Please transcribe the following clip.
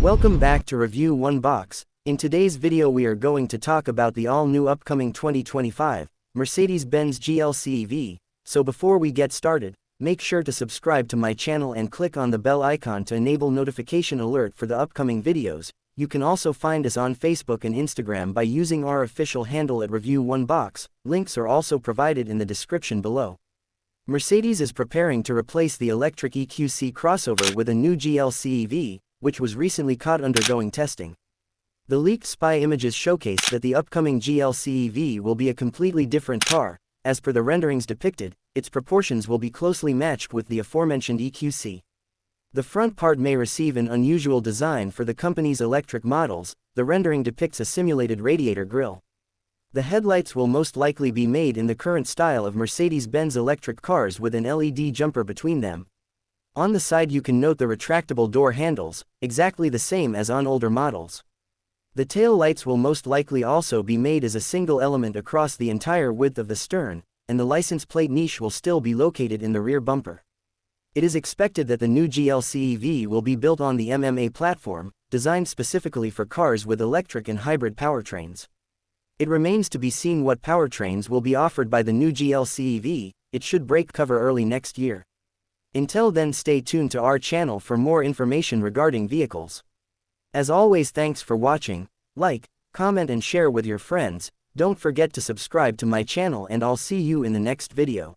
Welcome back to Review One Box. In today's video we are going to talk about the all-new upcoming 2025 Mercedes-Benz GLC EV. So before we get started, make sure to subscribe to my channel and click on the bell icon to enable notification alert for the upcoming videos. You can also find us on Facebook and Instagram by using our official handle at Review One Box. Links are also provided in the description below. Mercedes is preparing to replace the electric EQC crossover with a new GLC EV, which was recently caught undergoing testing. The leaked spy images showcase that the upcoming GLC EV will be a completely different car. As per the renderings depicted, its proportions will be closely matched with the aforementioned EQC. The front part may receive an unusual design for the company's electric models. The rendering depicts a simulated radiator grille. The headlights will most likely be made in the current style of Mercedes-Benz electric cars with an LED jumper between them. On the side you can note the retractable door handles, exactly the same as on older models. The tail lights will most likely also be made as a single element across the entire width of the stern, and the license plate niche will still be located in the rear bumper. It is expected that the new GLC EV will be built on the MMA platform, designed specifically for cars with electric and hybrid powertrains. It remains to be seen what powertrains will be offered by the new GLC EV. It should break cover early next year. Until then, stay tuned to our channel for more information regarding vehicles. As always, thanks for watching. Like, comment and share with your friends. Don't forget to subscribe to my channel and I'll see you in the next video.